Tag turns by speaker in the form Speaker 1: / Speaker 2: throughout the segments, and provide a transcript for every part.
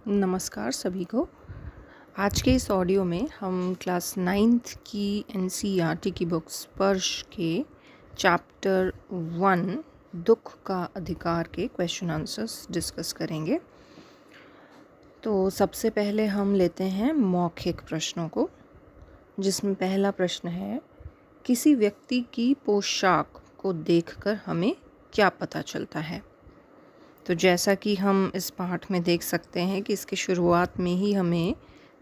Speaker 1: नमस्कार सभी को। आज के इस ऑडियो में हम क्लास 9th की एनसीईआरटी की बुक स्पर्श के चैप्टर 1 दुख का अधिकार के क्वेश्चन आंसर्स डिस्कस करेंगे। तो सबसे पहले हम लेते हैं मौखिक प्रश्नों को, जिसमें पहला प्रश्न है, किसी व्यक्ति की पोशाक को देखकर हमें क्या पता चलता है। तो जैसा कि हम इस पाठ में देख सकते हैं कि इसकी शुरुआत में ही हमें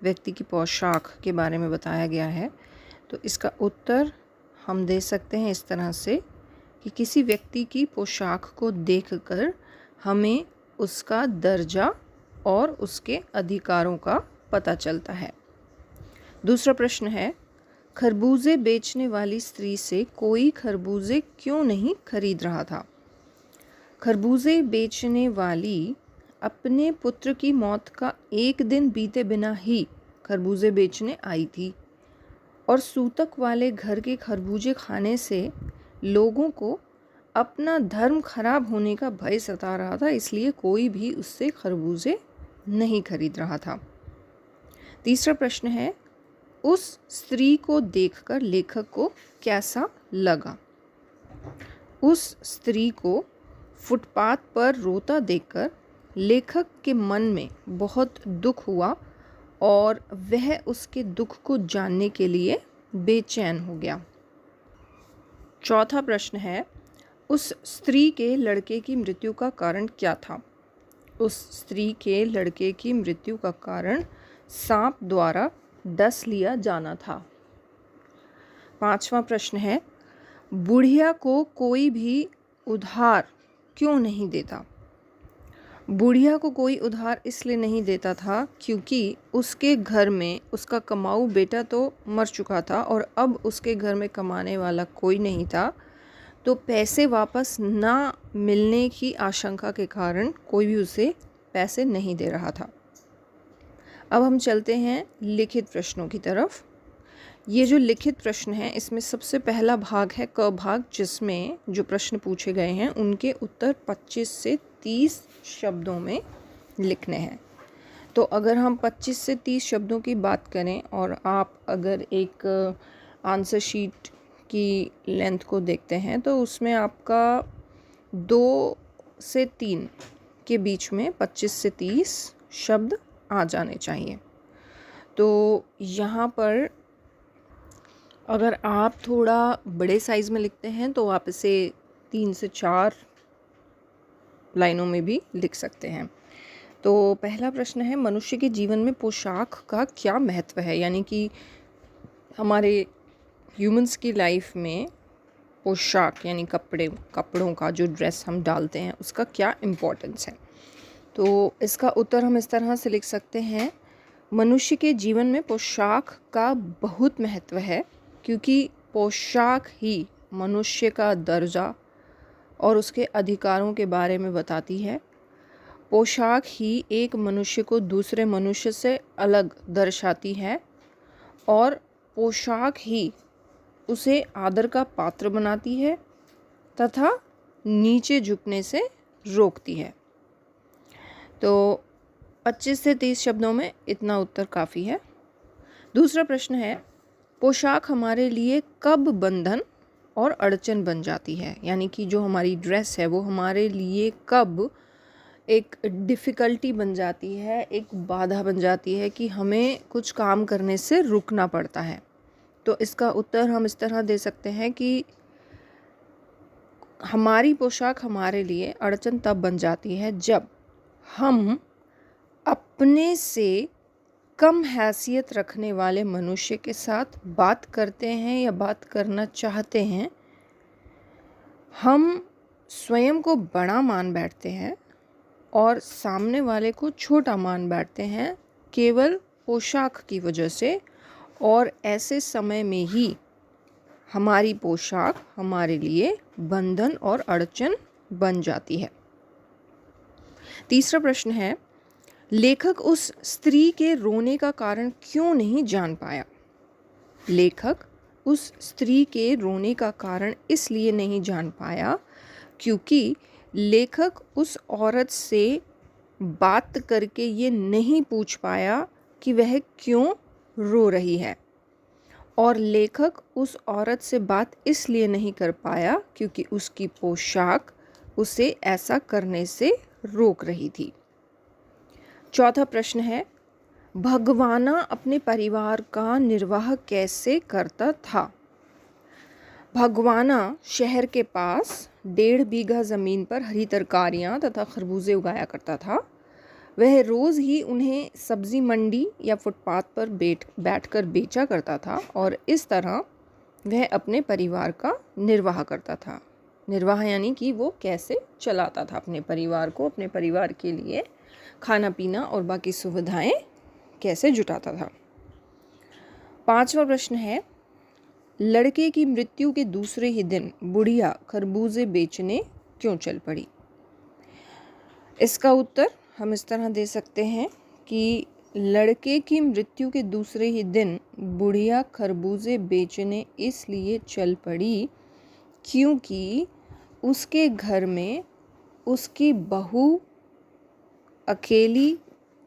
Speaker 1: व्यक्ति की पोशाक के बारे में बताया गया है। तो इसका उत्तर हम दे सकते हैं इस तरह से कि किसी व्यक्ति की पोशाक को देखकर हमें उसका दर्जा और उसके अधिकारों का पता चलता है। दूसरा प्रश्न है, खरबूजे बेचने वाली स्त्री से कोई खरबूजे क्यों नहीं खरीद रहा था। खरबूजे बेचने वाली अपने पुत्र की मौत का एक दिन बीते बिना ही खरबूजे बेचने आई थी और सूतक वाले घर के खरबूजे खाने से लोगों को अपना धर्म खराब होने का भय सता रहा था, इसलिए कोई भी उससे खरबूजे नहीं खरीद रहा था। तीसरा प्रश्न है, उस स्त्री को देखकर लेखक को कैसा लगा। उस स्त्री को फुटपाथ पर रोता देखकर लेखक के मन में बहुत दुख हुआ और वह उसके दुख को जानने के लिए बेचैन हो गया। चौथा प्रश्न है, उस स्त्री के लड़के की मृत्यु का कारण क्या था। उस स्त्री के लड़के की मृत्यु का कारण सांप द्वारा डस लिया जाना था। पांचवा प्रश्न है, बुढ़िया को कोई भी उधार क्यों नहीं देता। बुढ़िया को कोई उधार इसलिए नहीं देता था क्योंकि उसके घर में उसका कमाऊ बेटा तो मर चुका था और अब उसके घर में कमाने वाला कोई नहीं था, तो पैसे वापस ना मिलने की आशंका के कारण कोई भी उसे पैसे नहीं दे रहा था। अब हम चलते हैं लिखित प्रश्नों की तरफ। ये जो लिखित प्रश्न है, इसमें सबसे पहला भाग है क भाग, जिसमें जो प्रश्न पूछे गए हैं उनके उत्तर 25 से 30 शब्दों में लिखने हैं। तो अगर हम 25 से 30 शब्दों की बात करें और आप अगर एक आंसर शीट की लेंथ को देखते हैं तो उसमें आपका 2 से 3 के बीच में 25 से 30 शब्द आ जाने चाहिए। तो यहाँ पर अगर आप थोड़ा बड़े साइज़ में लिखते हैं तो आप इसे 3 से 4 लाइनों में भी लिख सकते हैं। तो पहला प्रश्न है, मनुष्य के जीवन में पोशाक का क्या महत्व है, यानी कि हमारे ह्यूमंस की लाइफ में पोशाक यानी कपड़ों का जो ड्रेस हम डालते हैं उसका क्या इम्पोर्टेंस है। तो इसका उत्तर हम इस तरह से लिख सकते हैं, मनुष्य के जीवन में पोशाक का बहुत महत्व है क्योंकि पोशाक ही मनुष्य का दर्जा और उसके अधिकारों के बारे में बताती है। पोशाक ही एक मनुष्य को दूसरे मनुष्य से अलग दर्शाती है और पोशाक ही उसे आदर का पात्र बनाती है तथा नीचे झुकने से रोकती है। तो 25 से 30 शब्दों में इतना उत्तर काफ़ी है। दूसरा प्रश्न है, पोशाक हमारे लिए कब बंधन और अड़चन बन जाती है, यानी कि जो हमारी ड्रेस है वो हमारे लिए कब एक डिफ़िकल्टी बन जाती है, एक बाधा बन जाती है कि हमें कुछ काम करने से रुकना पड़ता है। तो इसका उत्तर हम इस तरह दे सकते हैं कि हमारी पोशाक हमारे लिए अड़चन तब बन जाती है जब हम अपने से कम हैसियत रखने वाले मनुष्य के साथ बात करते हैं या बात करना चाहते हैं। हम स्वयं को बड़ा मान बैठते हैं और सामने वाले को छोटा मान बैठते हैं केवल पोशाक की वजह से, और ऐसे समय में ही हमारी पोशाक हमारे लिए बंधन और अड़चन बन जाती है। तीसरा प्रश्न है, लेखक उस स्त्री के रोने का कारण क्यों नहीं जान पाया। लेखक उस स्त्री के रोने का कारण इसलिए नहीं जान पाया क्योंकि लेखक उस औरत से बात करके ये नहीं पूछ पाया कि वह क्यों रो रही है, और लेखक उस औरत से बात इसलिए नहीं कर पाया क्योंकि उसकी पोशाक उसे ऐसा करने से रोक रही थी। चौथा प्रश्न है, भगवाना अपने परिवार का निर्वाह कैसे करता था? भगवाना शहर के पास 1.5 बीघा ज़मीन पर हरी तरकारियां तथा खरबूजे उगाया करता था। वह रोज़ ही उन्हें सब्ज़ी मंडी या फुटपाथ पर बैठकर बेचा करता था और इस तरह वह अपने परिवार का निर्वाह करता था। निर्वाह यानी कि वो कैसे चलाता था अपने परिवार को, अपने परिवार के लिए खाना पीना और बाकी सुविधाएं कैसे जुटाता था। 5वां प्रश्न है, लड़के की मृत्यु के दूसरे ही दिन बुढ़िया खरबूजे बेचने क्यों चल पड़ी? इसका उत्तर हम इस तरह दे सकते हैं कि लड़के की मृत्यु के दूसरे ही दिन बुढ़िया खरबूजे बेचने इसलिए चल पड़ी क्योंकि उसके घर में उसकी बहू अकेली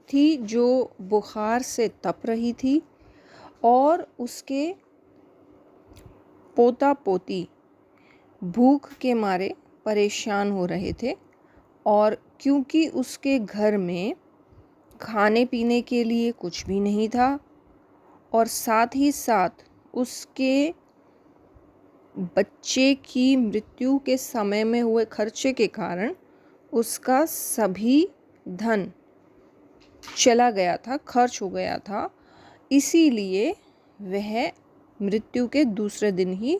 Speaker 1: थी जो बुखार से तप रही थी और उसके पोता पोती भूख के मारे परेशान हो रहे थे, और क्योंकि उसके घर में खाने पीने के लिए कुछ भी नहीं था और साथ ही साथ उसके बच्चे की मृत्यु के समय में हुए खर्चे के कारण उसका सभी धन चला गया था, खर्च हो गया था, इसीलिए वह मृत्यु के दूसरे दिन ही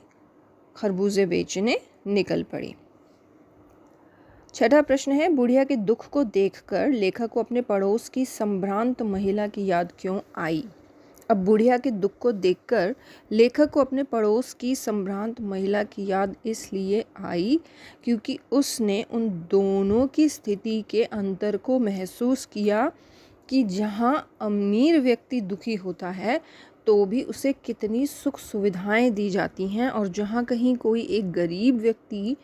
Speaker 1: खरबूजे बेचने निकल पड़ी। छठा प्रश्न है, बुढ़िया के दुख को देखकर लेखक को अपने पड़ोस की संभ्रांत महिला की याद क्यों आई? अब बुढ़िया के दुख को देखकर लेखक को अपने पड़ोस की संभ्रांत महिला की याद इसलिए आई क्योंकि उसने उन दोनों की स्थिति के अंतर को महसूस किया कि जहाँ अमीर व्यक्ति दुखी होता है तो भी उसे कितनी सुख सुविधाएं दी जाती हैं, और जहाँ कहीं कोई एक गरीब व्यक्ति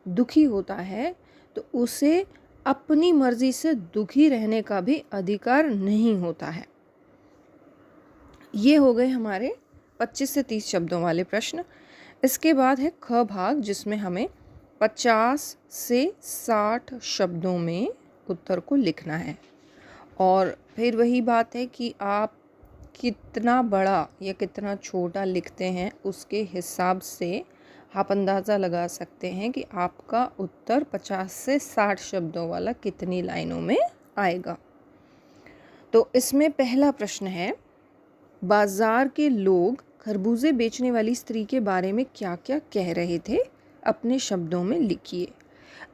Speaker 1: दुखी होता है तो उसे अपनी मर्जी से दुखी रहने का भी अधिकार नहीं होता है। ये हो गए हमारे 25 से 30 शब्दों वाले प्रश्न। इसके बाद है ख भाग, जिसमें हमें 50 से 60 शब्दों में उत्तर को लिखना है। और फिर वही बात है कि आप कितना बड़ा या कितना छोटा लिखते हैं उसके हिसाब से आप अंदाज़ा लगा सकते हैं कि आपका उत्तर 50 से 60 शब्दों वाला कितनी लाइनों में आएगा। तो इसमें पहला प्रश्न है, बाजार के लोग खरबूजे बेचने वाली स्त्री के बारे में क्या क्या कह रहे थे, अपने शब्दों में लिखिए।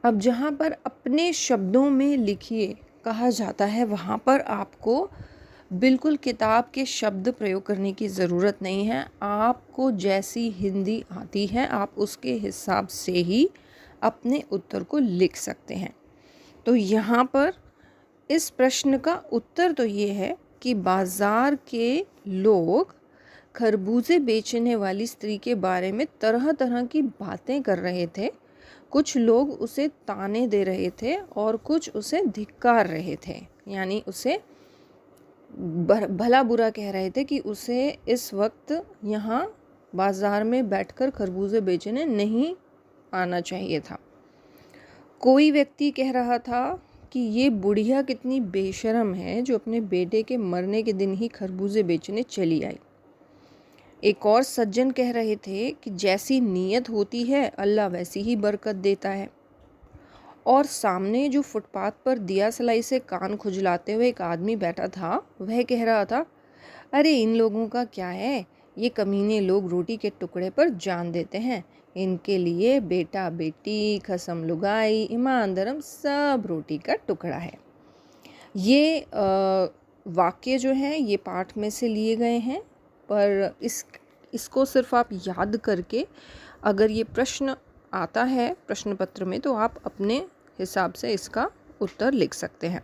Speaker 1: अब जहाँ पर अपने शब्दों में लिखिए कहा जाता है वहाँ पर आपको बिल्कुल किताब के शब्द प्रयोग करने की ज़रूरत नहीं है। आपको जैसी हिंदी आती है आप उसके हिसाब से ही अपने उत्तर को लिख सकते हैं। तो यहाँ पर इस प्रश्न का उत्तर तो ये है कि बाज़ार के लोग खरबूजे बेचने वाली स्त्री के बारे में तरह तरह की बातें कर रहे थे। कुछ लोग उसे ताने दे रहे थे और कुछ उसे धिक्कार रहे थे, यानी उसे भला बुरा कह रहे थे कि उसे इस वक्त यहाँ बाज़ार में बैठकर खरबूजे बेचने नहीं आना चाहिए था। कोई व्यक्ति कह रहा था कि ये बुढ़िया कितनी बेशर्म है जो अपने बेटे के मरने के दिन ही खरबूजे बेचने चली आई। एक और सज्जन कह रहे थे कि जैसी नीयत होती है अल्लाह वैसी ही बरकत देता है। और सामने जो फुटपाथ पर दिया सलाई से कान खुजलाते हुए एक आदमी बैठा था, वह कह रहा था, अरे इन लोगों का क्या है, ये कमीने लोग रोटी के टुकड़े पर जान देते हैं, इनके लिए बेटा बेटी खसम लुगाई ईमान धर्म सब रोटी का टुकड़ा है। ये वाक्य जो हैं ये पाठ में से लिए गए हैं, पर इसको सिर्फ आप याद करके अगर ये प्रश्न आता है प्रश्न पत्र में तो आप अपने हिसाब से इसका उत्तर लिख सकते हैं।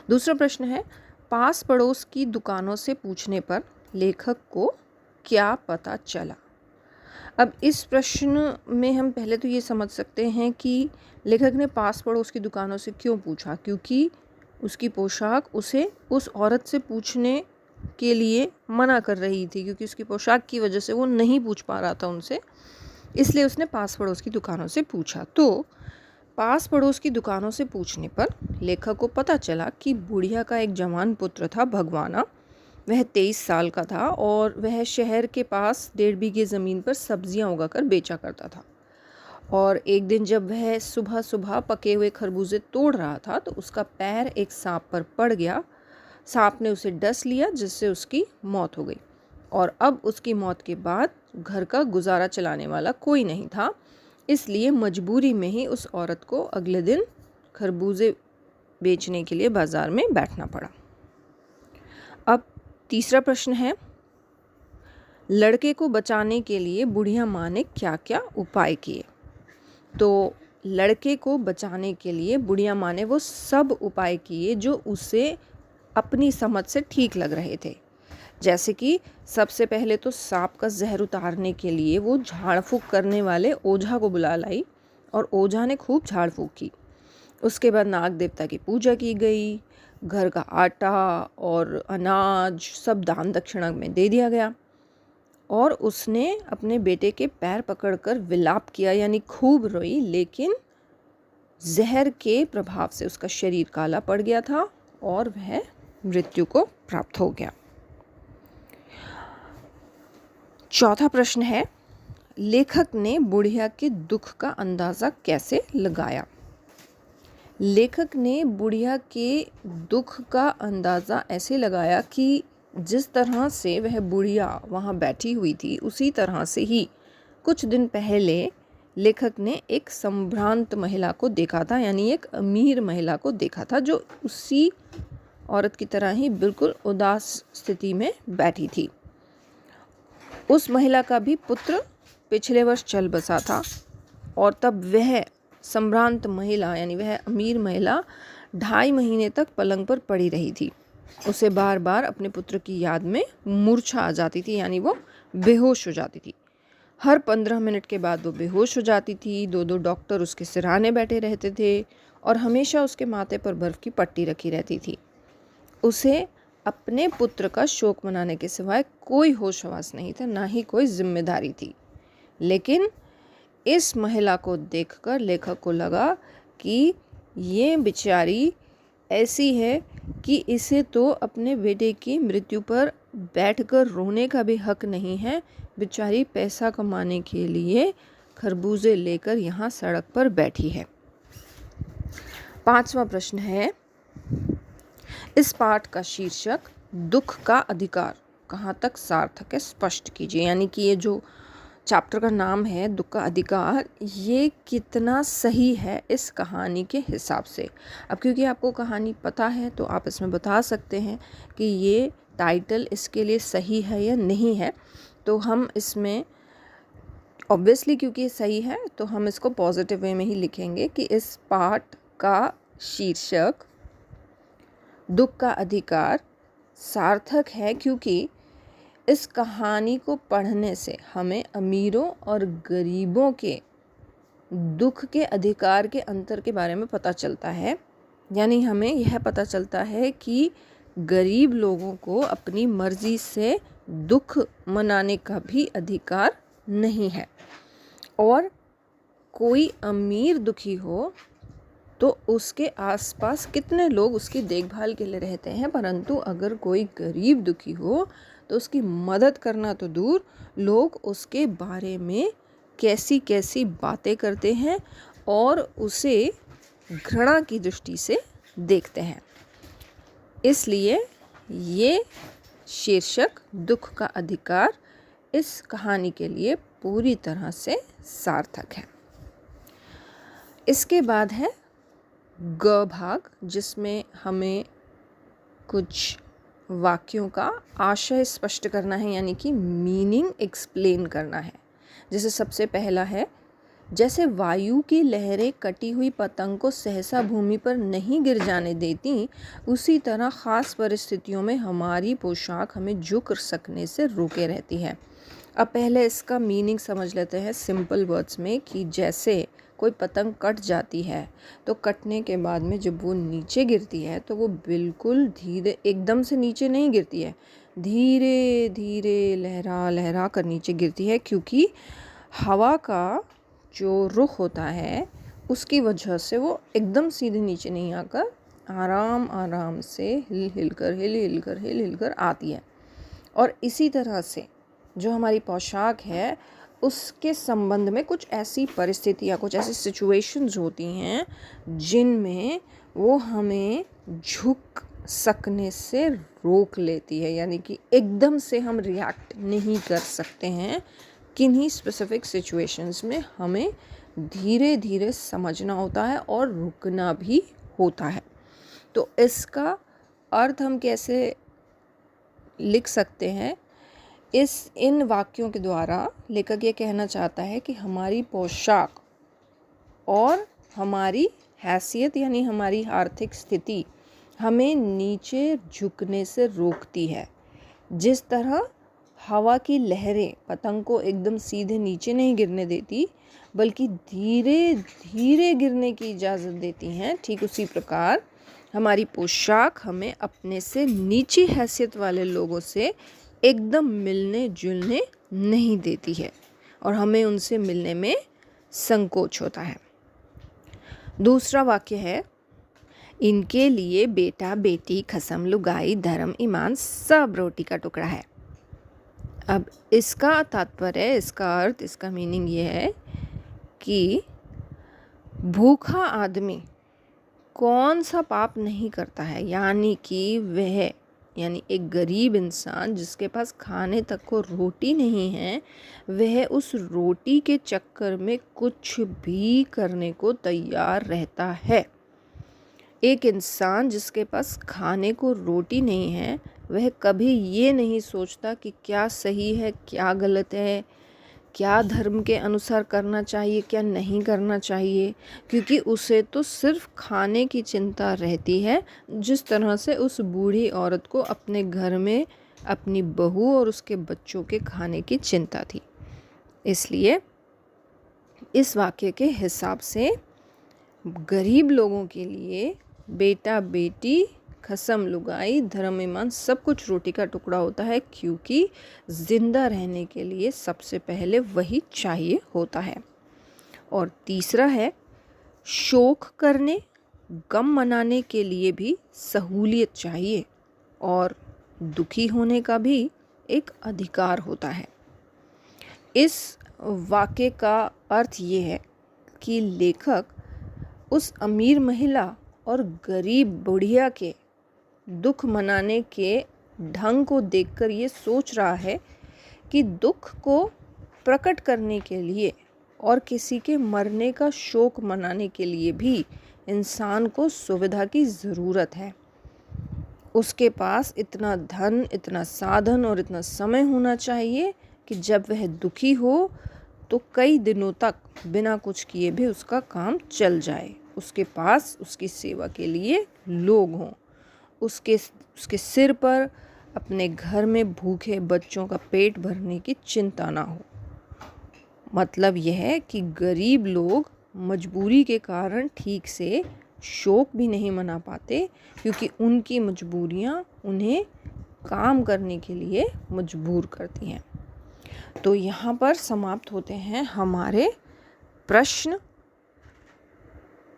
Speaker 1: दूसरा प्रश्न है, पास पड़ोस की दुकानों से पूछने पर लेखक को क्या पता चला? अब इस प्रश्न में हम पहले तो ये समझ सकते हैं कि लेखक ने पास पड़ोस की दुकानों से क्यों पूछा, क्योंकि उसकी पोशाक उसे उस औरत से पूछने के लिए मना कर रही थी, क्योंकि उसकी पोशाक की वजह से वो नहीं पूछ पा रहा था उनसे, इसलिए उसने पास पड़ोस की दुकानों से पूछा। तो पास पड़ोस की दुकानों से पूछने पर लेखक को पता चला कि बुढ़िया का एक जवान पुत्र था भगवाना। वह 23 साल का था और वह शहर के पास 1.5 बीघे ज़मीन पर सब्जियां उगाकर बेचा करता था। और एक दिन जब वह सुबह सुबह पके हुए खरबूजे तोड़ रहा था तो उसका पैर एक सांप पर पड़ गया। सांप ने उसे डस लिया, जिससे उसकी मौत हो गई। और अब उसकी मौत के बाद घर का गुजारा चलाने वाला कोई नहीं था, इसलिए मजबूरी में ही उस औरत को अगले दिन खरबूजे बेचने के लिए बाज़ार में बैठना पड़ा। अब तीसरा प्रश्न है, लड़के को बचाने के लिए बुढ़िया माँ ने क्या क्या उपाय किए। तो लड़के को बचाने के लिए बुढ़िया माँ ने वो सब उपाय किए जो उसे अपनी समझ से ठीक लग रहे थे। जैसे कि सबसे पहले तो सांप का जहर उतारने के लिए वो झाड़ फूँक करने वाले ओझा को बुला लाई और ओझा ने खूब झाड़ फूँक की। उसके बाद नाग देवता की पूजा की गई, घर का आटा और अनाज सब दान दक्षिणा में दे दिया गया और उसने अपने बेटे के पैर पकड़कर विलाप किया, यानी खूब रोई, लेकिन जहर के प्रभाव से उसका शरीर काला पड़ गया था और वह मृत्यु को प्राप्त हो गया। चौथा प्रश्न है, लेखक ने बुढ़िया के दुख का अंदाज़ा कैसे लगाया। लेखक ने बुढ़िया के दुख का अंदाज़ा ऐसे लगाया कि जिस तरह से वह बुढ़िया वहाँ बैठी हुई थी उसी तरह से ही कुछ दिन पहले लेखक ने एक संभ्रांत महिला को देखा था, यानी एक अमीर महिला को देखा था जो उसी औरत की तरह ही बिल्कुल उदास स्थिति में बैठी थी। उस महिला का भी पुत्र पिछले वर्ष चल बसा था और तब वह संभ्रांत महिला यानी वह अमीर महिला 2.5 महीने तक पलंग पर पड़ी रही थी। उसे बार बार अपने पुत्र की याद में मूर्छा आ जाती थी, यानी वो बेहोश हो जाती थी। हर 15 मिनट के बाद वो बेहोश हो जाती थी। 2 डॉक्टर उसके सिरहाने बैठे रहते थे और हमेशा उसके माथे पर बर्फ़ की पट्टी रखी रहती थी। उसे अपने पुत्र का शोक मनाने के सिवाय कोई होश हवास नहीं था, ना ही कोई जिम्मेदारी थी। लेकिन इस महिला को देखकर लेखक को लगा कि ये बेचारी ऐसी है कि इसे तो अपने बेटे की मृत्यु पर बैठकर रोने का भी हक नहीं है। बेचारी पैसा कमाने के लिए खरबूजे लेकर यहाँ सड़क पर बैठी है। 5वां प्रश्न है, इस पाठ का शीर्षक दुख का अधिकार कहाँ तक सार्थक है, स्पष्ट कीजिए। यानी कि ये जो चैप्टर का नाम है दुख का अधिकार, ये कितना सही है इस कहानी के हिसाब से। अब क्योंकि आपको कहानी पता है तो आप इसमें बता सकते हैं कि ये टाइटल इसके लिए सही है या नहीं है। तो हम इसमें ऑब्वियसली क्योंकि ये सही है तो हम इसको पॉजिटिव वे में ही लिखेंगे कि इस पाठ का शीर्षक दुख का अधिकार सार्थक है, क्योंकि इस कहानी को पढ़ने से हमें अमीरों और गरीबों के दुख के अधिकार के अंतर के बारे में पता चलता है। यानी हमें यह पता चलता है कि गरीब लोगों को अपनी मर्ज़ी से दुख मनाने का भी अधिकार नहीं है, और कोई अमीर दुखी हो तो उसके आसपास कितने लोग उसकी देखभाल के लिए रहते हैं, परंतु अगर कोई गरीब दुखी हो तो उसकी मदद करना तो दूर, लोग उसके बारे में कैसी कैसी बातें करते हैं और उसे घृणा की दृष्टि से देखते हैं। इसलिए ये शीर्षक दुख का अधिकार इस कहानी के लिए पूरी तरह से सार्थक है। इसके बाद है ग भाग, जिसमें हमें कुछ वाक्यों का आशय स्पष्ट करना है, यानी कि मीनिंग एक्सप्लेन करना है। जैसे सबसे पहला है, जैसे वायु की लहरें कटी हुई पतंग को सहसा भूमि पर नहीं गिर जाने देती, उसी तरह ख़ास परिस्थितियों में हमारी पोशाक हमें झुक सकने से रोके रहती है। अब पहले इसका मीनिंग समझ लेते हैं सिंपल वर्ड्स में, कि जैसे कोई पतंग कट जाती है तो कटने के बाद में जब वो नीचे गिरती है तो वो बिल्कुल धीरे, एकदम से नीचे नहीं गिरती है, धीरे धीरे लहरा लहरा कर नीचे गिरती है, क्योंकि हवा का जो रुख होता है उसकी वजह से वो एकदम सीधे नीचे नहीं आकर आराम आराम से हिल हिल कर आती है। और इसी तरह से जो हमारी पोशाक है उसके संबंध में कुछ ऐसी परिस्थितियाँ, कुछ ऐसी सिचुएशंस होती हैं जिनमें वो हमें झुक सकने से रोक लेती है, यानी कि एकदम से हम रिएक्ट नहीं कर सकते हैं। किन्हीं स्पेसिफिक सिचुएशंस में हमें धीरे धीरे समझना होता है और रुकना भी होता है। तो इसका अर्थ हम कैसे लिख सकते हैं? इन वाक्यों के द्वारा लेखक ये कहना चाहता है कि हमारी पोशाक और हमारी हैसियत यानी हमारी आर्थिक स्थिति हमें नीचे झुकने से रोकती है। जिस तरह हवा की लहरें पतंग को एकदम सीधे नीचे नहीं गिरने देती बल्कि धीरे धीरे गिरने की इजाज़त देती हैं, ठीक उसी प्रकार हमारी पोशाक हमें अपने से नीची हैसियत वाले लोगों से एकदम मिलने जुलने नहीं देती है और हमें उनसे मिलने में संकोच होता है। दूसरा वाक्य है, इनके लिए बेटा बेटी खसम लुगाई धर्म ईमान सब रोटी का टुकड़ा है। अब इसका तात्पर्य, इसका अर्थ, इसका मीनिंग ये है कि भूखा आदमी कौन सा पाप नहीं करता है, यानी कि वह, यानी एक गरीब इंसान जिसके पास खाने तक को रोटी नहीं है, वह उस रोटी के चक्कर में कुछ भी करने को तैयार रहता है। एक इंसान जिसके पास खाने को रोटी नहीं है वह कभी ये नहीं सोचता कि क्या सही है क्या गलत है, क्या धर्म के अनुसार करना चाहिए क्या नहीं करना चाहिए, क्योंकि उसे तो सिर्फ खाने की चिंता रहती है, जिस तरह से उस बूढ़ी औरत को अपने घर में अपनी बहू और उसके बच्चों के खाने की चिंता थी। इसलिए इस वाक्य के हिसाब से गरीब लोगों के लिए बेटा बेटी खसम लुगाई धर्म ईमान सब कुछ रोटी का टुकड़ा होता है, क्योंकि ज़िंदा रहने के लिए सबसे पहले वही चाहिए होता है। और तीसरा है, शोक करने गम मनाने के लिए भी सहूलियत चाहिए और दुखी होने का भी एक अधिकार होता है। इस वाक्य का अर्थ ये है कि लेखक उस अमीर महिला और गरीब बुढ़िया के दुख मनाने के ढंग को देखकर ये सोच रहा है कि दुख को प्रकट करने के लिए और किसी के मरने का शोक मनाने के लिए भी इंसान को सुविधा की ज़रूरत है। उसके पास इतना धन, इतना साधन और इतना समय होना चाहिए कि जब वह दुखी हो तो कई दिनों तक बिना कुछ किए भी उसका काम चल जाए, उसके पास उसकी सेवा के लिए लोग हों, उसके सिर पर अपने घर में भूखे बच्चों का पेट भरने की चिंता ना हो। मतलब यह है कि गरीब लोग मजबूरी के कारण ठीक से शोक भी नहीं मना पाते, क्योंकि उनकी मजबूरियां उन्हें काम करने के लिए मजबूर करती हैं। तो यहाँ पर समाप्त होते हैं हमारे प्रश्न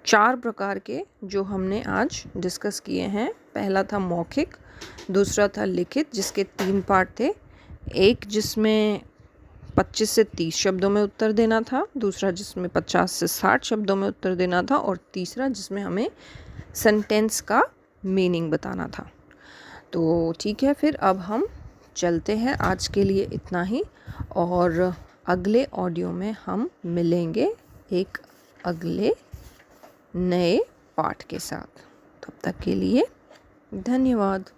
Speaker 1: 4 प्रकार के जो हमने आज डिस्कस किए हैं। पहला था मौखिक, दूसरा था लिखित जिसके 3 पार्ट थे, एक जिसमें 25 से 30 शब्दों में उत्तर देना था, दूसरा जिसमें 50 से 60 शब्दों में उत्तर देना था और तीसरा जिसमें हमें सेंटेंस का मीनिंग बताना था। तो ठीक है, फिर अब हम चलते हैं, आज के लिए इतना ही और अगले ऑडियो में हम मिलेंगे एक अगले नए पाठ के साथ। तब तक के लिए धन्यवाद।